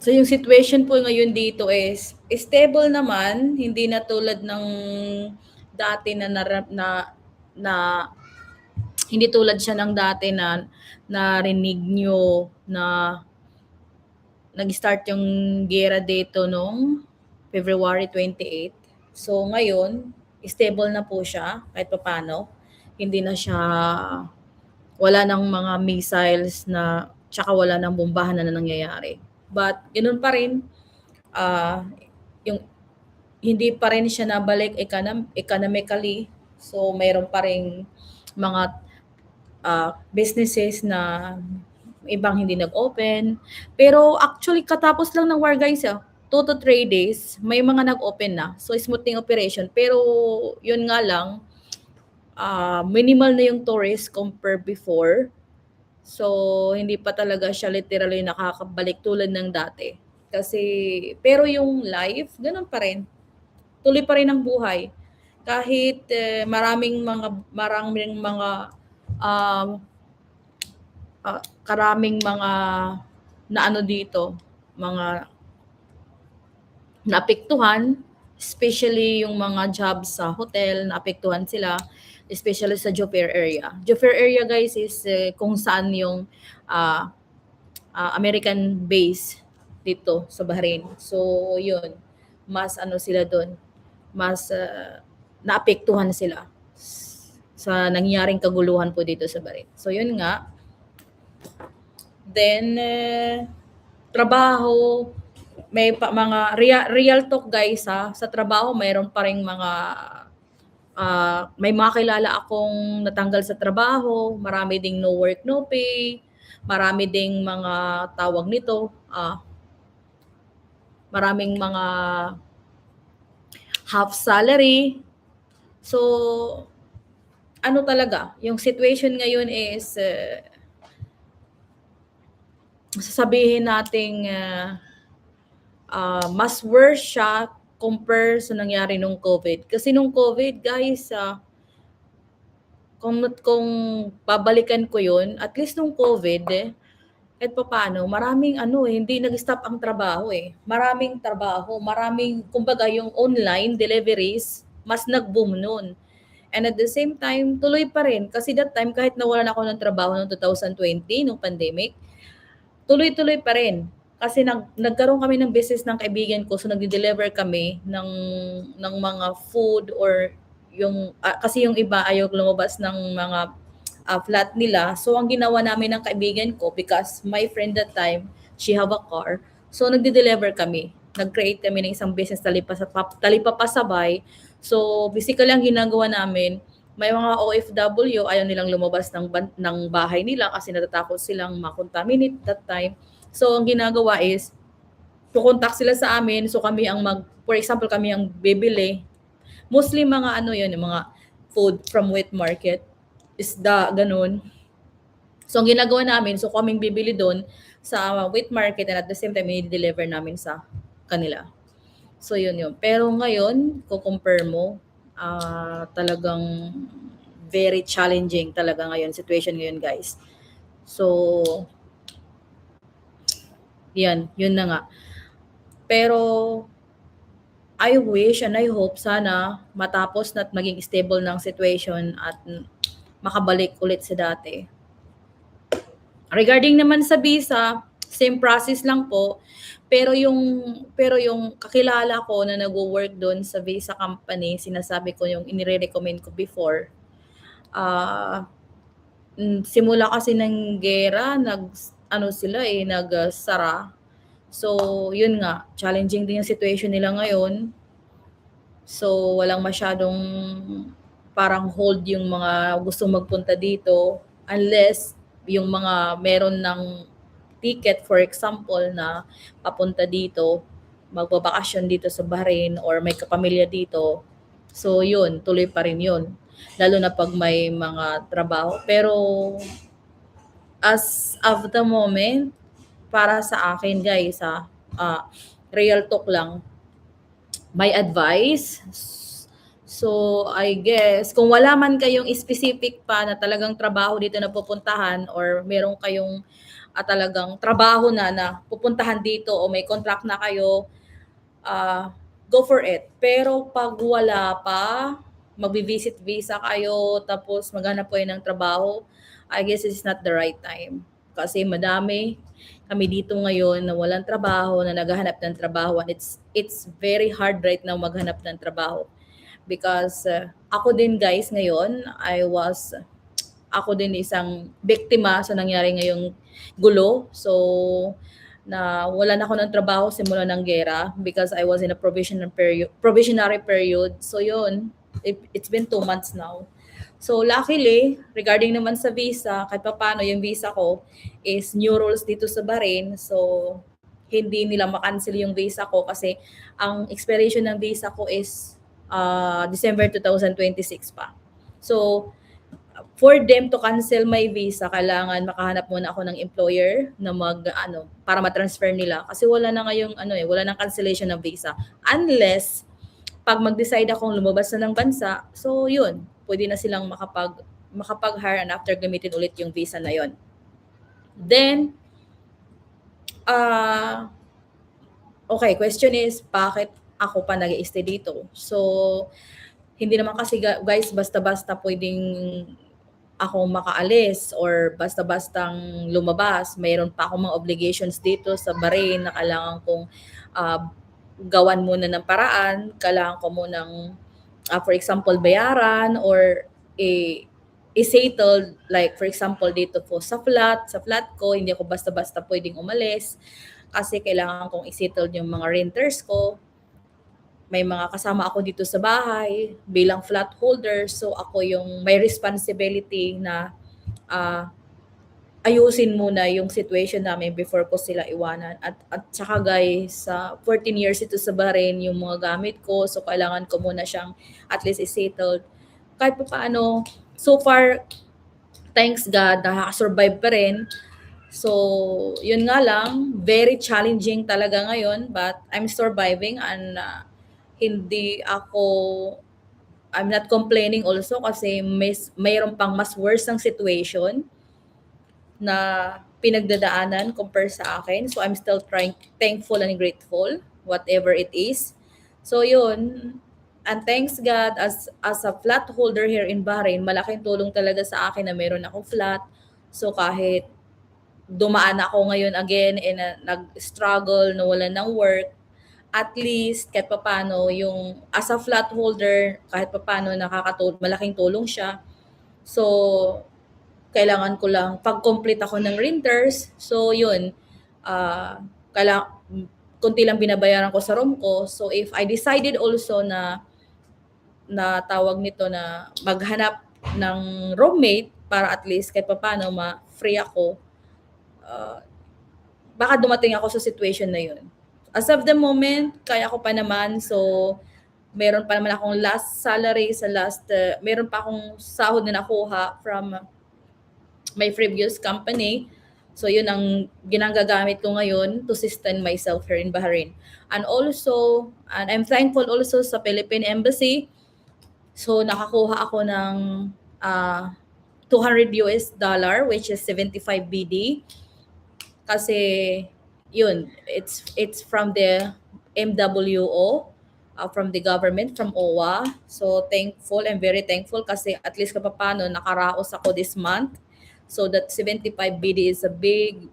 So yung situation po ngayon dito is stable naman, hindi na tulad ng dati na hindi tulad siya ng dati na narinig nyo na nag-start yung gera dito nung February 28. So ngayon, stable na po siya kahit papaano. Hindi na siya, wala nang mga missiles na, tsaka wala nang bombahan na nangyayari. But ganoon pa rin, ah, yung hindi pa rin siya nabalik economically. So mayroon pa ring mga businesses na ibang hindi nag-open. Pero actually, katapos lang ng war guys, 2 to 3 days, may mga nag-open na. So, smoothing operation. Pero, yun nga lang, minimal na yung tourists compare before. So, hindi pa talaga siya literally nakakabalik tulad ng dati. Kasi, pero yung life, ganun pa rin. Tuloy pa rin ang buhay. Kahit maraming mga um, karaming mga na ano dito, mga naapektuhan, especially yung mga jobs sa hotel, naapektuhan sila, especially sa job fair area. Job fair area guys is kung saan yung ah, American base dito sa Bahrain. So, yun, mas ano sila doon, mas naapektuhan sila sa nangyaring kaguluhan po dito sa Bahrain. So, yun nga. Then, trabaho, may mga real talk guys ha, sa trabaho mayroon pa ring mga may mga kilala akong natanggal sa trabaho, marami ding no work no pay, marami ding mga tawag nito, maraming mga half salary. So ano talaga, yung situation ngayon is sasabihin nating mas worse siya compare sa nangyari nung COVID. Kasi nung COVID, guys, kung babalikan ko yun, at least nung COVID, kahit papaano, maraming hindi nag-stop ang trabaho eh. Maraming trabaho, kumbaga yung online deliveries, mas nag-boom noon. And at the same time, tuloy pa rin. Kasi that time, kahit nawalan ako ng trabaho noong 2020, nung pandemic, tuloy-tuloy pa rin. Kasi nagkaroon kami ng business ng kaibigan ko, so nagde-deliver kami ng mga food or yung kasi yung iba ayaw lumabas ng mga flat nila. So ang ginawa namin ng kaibigan ko, because my friend that time, she have a car. So nagde-deliver kami. Nag-create kami ng isang business talipapasabay. So basically ang ginagawa namin, may mga OFW, ayaw nilang lumabas ng bahay nila kasi natatakot silang makontaminate that time. So, ang ginagawa is, kukontak sila sa amin. So, for example, kami ang bibili. Mostly mga yun, yung mga food from wet market, isda, ganun. So, ang ginagawa namin, so kaming bibili doon sa wet market and at the same time, i-deliver namin sa kanila. So, yun yun. Pero ngayon, compare mo, talagang very challenging talaga ngayon, situation ngayon, guys. So, yun na nga. Pero, I wish and I hope sana matapos na at maging stable ng situation at makabalik ulit sa dati. Regarding naman sa visa, same process lang po. Pero yung kakilala ko na nagwo-work doon sa visa company, sinasabi ko yung inire-recommend ko before. Simula kasi ng gera, nagsara. So, yun nga, challenging din yung situation nila ngayon. So, walang masyadong parang hold yung mga gustong magpunta dito unless yung mga meron ng ticket, for example, na papunta dito, magbabakasyon dito sa Bahrain or may kapamilya dito. So, yun, tuloy pa rin yun. Lalo na pag may mga trabaho. Pero, as of the moment, para sa akin guys, real talk lang, my advice, so I guess, kung wala man kayong specific pa na talagang trabaho dito na pupuntahan or meron kayong at talagang trabaho na pupuntahan dito o may contract na kayo, go for it. Pero 'pag wala pa, magvi-visit visa kayo tapos maghanap kayo ng trabaho, I guess it's not the right time. Kasi madami kami dito ngayon na walang trabaho, na naghahanap ng trabaho, and it's very hard right now maghanap ng trabaho. Because ako din guys ngayon, ako din isang biktima sa nangyari ngayong gulo. So, na wala na ako ng trabaho simula ng gera because I was in a probationary period. So yun, it's been 2 months now. So luckily, regarding naman sa visa, kahit pa paano yung visa ko is new rules dito sa Bahrain. So hindi nila makancel yung visa ko kasi ang expiration ng visa ko is December 2026 pa. So for them to cancel my visa, kailangan makahanap muna ako ng employer na para ma-transfer nila kasi wala na ngayong wala nang cancellation ng visa unless pag mag-decide akong lumabas na ng bansa. So yun, pwede na silang makapag-hire and after gamitin ulit yung visa na yon. Then okay, question is bakit ako pa nag-i-stay dito? So hindi naman kasi guys basta-basta pwedeng ako makaalis or basta-bastang lumabas. Mayroon pa akong mga obligations dito sa Bahrain na kailangan kong gawan muna ng paraan. Kailangan ko munang, for example, bayaran or i-settle. Like, for example, dito po sa flat ko, hindi ako basta-basta pwedeng umalis kasi kailangan kong i-settle yung mga renters ko. May mga kasama ako dito sa bahay bilang flat holder. So ako yung may responsibility na ayusin muna yung situation namin before ko sila iwanan. At saka guys, 14 years ito sa Bahrain yung mga gamit ko. So kailangan ko muna siyang at least i-settle. Kahit pa paano, so far, thanks God, nakaka-survive pa rin. So, yun nga lang, very challenging talaga ngayon, but I'm surviving and I'm not complaining also kasi mayroon pang mas worse ang situation na pinagdadaanan compare sa akin. So I'm still thankful and grateful, whatever it is. So yun, and thanks God as a flat holder here in Bahrain, malaking tulong talaga sa akin na meron akong flat. So kahit dumaan ako ngayon again and nag-struggle, nawalan ng work, at least kahit papaano yung as a flat holder, kahit papaano malaking tulong siya. So kailangan ko lang pag-complete ako ng renters. So yun, kunti lang binabayaran ko sa room ko. So if I decided also na tawag nito na maghanap ng roommate para at least kahit papaano ma-free ako, baka dumating ako sa situation na yun. As of the moment, kaya ko pa naman. So, meron pa naman akong last salary meron pa akong sahod na nakuha from my previous company. So, yun ang ginagagamit ko ngayon to sustain myself here in Bahrain. And I'm thankful also sa Philippine Embassy. So, nakakuha ako ng $200 which is 75 BD. Kasi yun, it's from the MWO, from the government, from OWA. So I'm very thankful kasi at least kapapano nakaraos ako this month. So that 75 BD is a big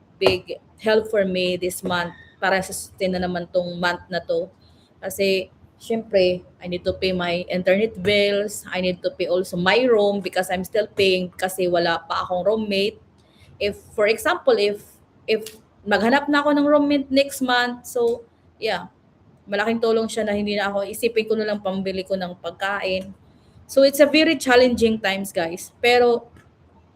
help for me this month para sustain na naman tong month na to. Kasi syempre, I need to pay my internet bills, I need to pay also my room because I'm still paying kasi wala pa akong roommate. For example, if maghanap na ako ng roommate next month, so yeah, malaking tulong siya na hindi na ako, isipin ko na lang pambili ko ng pagkain. So it's a very challenging times guys. Pero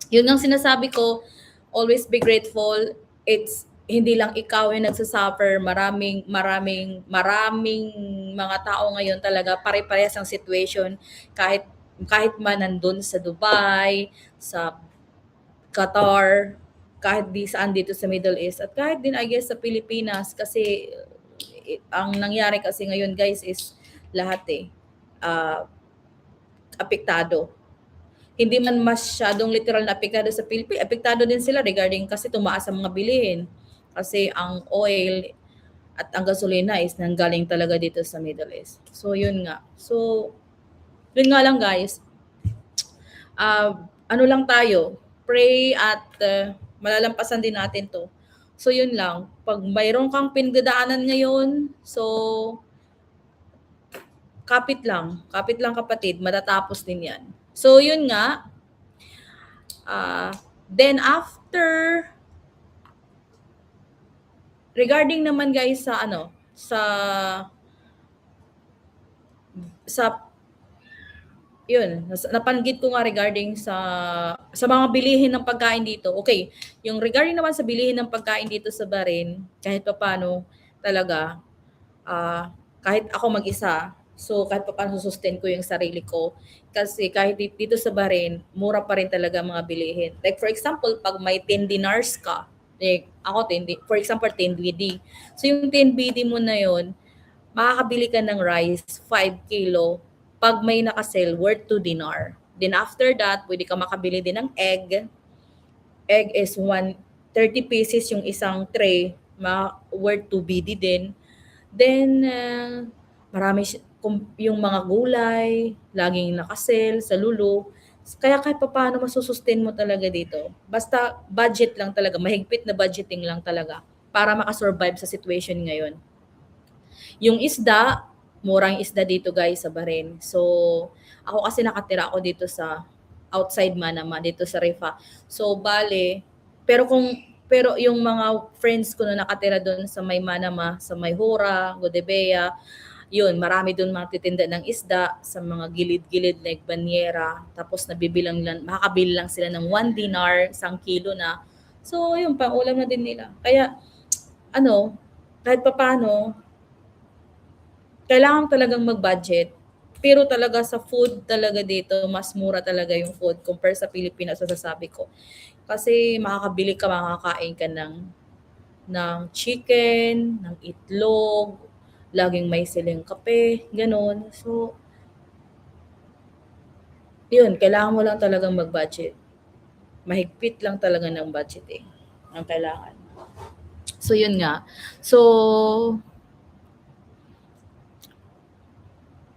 yun ang sinasabi ko, always be grateful. It's hindi lang ikaw yung nagsasuffer, maraming mga tao ngayon talaga pare-parehas ang situation kahit man nandun sa Dubai, sa Qatar, kahit di saan dito sa Middle East at kahit din I guess sa Pilipinas kasi ang nangyari kasi ngayon guys is lahat apektado. hindi man masyadong literal na apektado sa Philippines, apektado din sila regarding kasi tumaas ang mga bilihin. Kasi ang oil at ang gasolina is nanggaling talaga dito sa Middle East. So yun nga. So yun nga lang guys, ano lang tayo, pray at malalampasan din natin to. So yun lang, pag mayroon kang pinagdadaanan ngayon, so kapit lang kapatid, matatapos din yan. So yun nga, then after, regarding naman guys sa ano, sa yun, napanggit ko nga regarding sa mga bilihin ng pagkain dito. Okay, yung regarding naman sa bilihin ng pagkain dito sa Bahrain, kahit papaano talaga, kahit ako mag-isa, so kahit papaano sustain ko yung sarili ko. Kasi kahit dito sa Bahrain, mura pa rin talaga mga bilihin. Like for example, pag may 10 dinars ka, like ako, for example, 10 BD. So yung 10 BD mo na yun, makakabili ka ng rice, 5 kilo, pag may nakasale, worth 2 dinar. Then after that, pwede ka makabili din ng egg. Egg is 30 pieces yung isang tray, worth 2 BD din. Then, marami yung mga gulay, laging nakasale sa Lulu. Kaya kahit paano masusustain mo talaga dito. Basta budget lang talaga, mahigpit na budgeting lang talaga para makasurvive sa situation ngayon. Yung isda, murang isda dito guys sa Bahrain. So, ako kasi nakatira ako dito sa outside Manama, dito sa Rifa. So, bale, pero yung mga friends ko na nakatira doon sa may Manama, sa may Hura, Godebea, yun, marami doon magtitinda ng isda sa mga gilid-gilid like banyera. Tapos makakabili lang sila ng 1 dinar, 1 kilo na. So, yun, pang-ulam na din nila. Kaya, kahit papaano, kailangan talagang mag-budget. Pero talaga sa food talaga dito, mas mura talaga yung food compare sa Pilipinas, sasabi ko. Kasi makakain ka ng chicken, ng itlog, laging may siling kape, ganun. So, yun, kailangan mo lang talagang mag-budget. Mahigpit lang talaga ng budgeting ang kailangan. So, yun nga. So,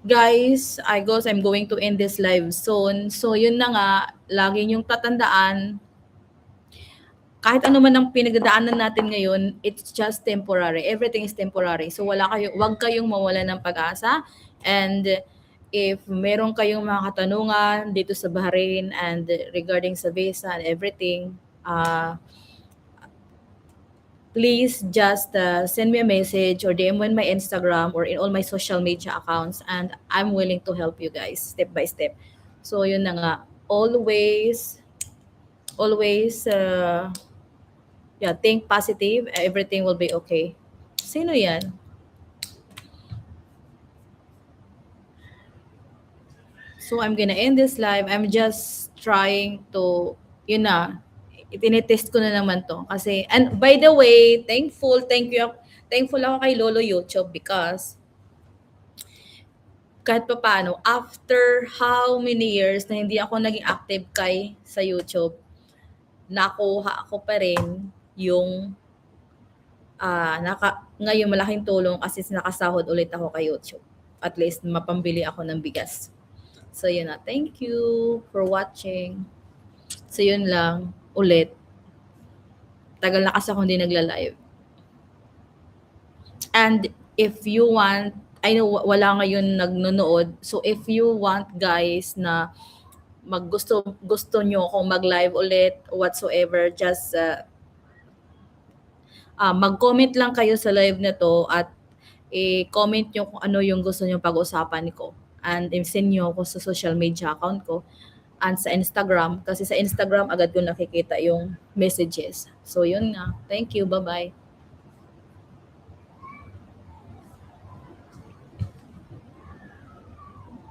guys, I'm going to end this live soon. So, yun na nga, laging yung tatandaan, kahit ano man ang pinagdadaanan natin ngayon, it's just temporary. Everything is temporary. So, wag kayong mawala ng pag-asa. And if meron kayong mga katanungan dito sa Bahrain and regarding sa visa and everything, please just send me a message or DM on my Instagram or in all my social media accounts, and I'm willing to help you guys step by step. So yun na nga, always think positive, everything will be okay. Sino yan? So I'm gonna end this live. I'm just trying to, itinetest ko na naman to. Kasi, and by the way, thankful ako kay Lolo YouTube because kahit pa paano, after how many years na hindi ako naging active sa YouTube, nakuha ako pa rin yung ngayon malaking tulong kasi nakasahod ulit ako kay YouTube. At least mapambili ako ng bigas. So yun na. Thank you for watching. So yun lang. Ulit. Tagal na kasi ako hindi nagla-live. And if you want, I know wala ngayon nagnonood. So if you want guys na gusto nyo akong mag-live ulit whatsoever, just mag-comment lang kayo sa live na to at i-comment nyo kung ano yung gusto nyo pag-usapan ko. And send nyo ako sa social media account ko and sa Instagram. Kasi sa Instagram agad ko nakikita yung messages. So yun nga. Thank you. Bye-bye.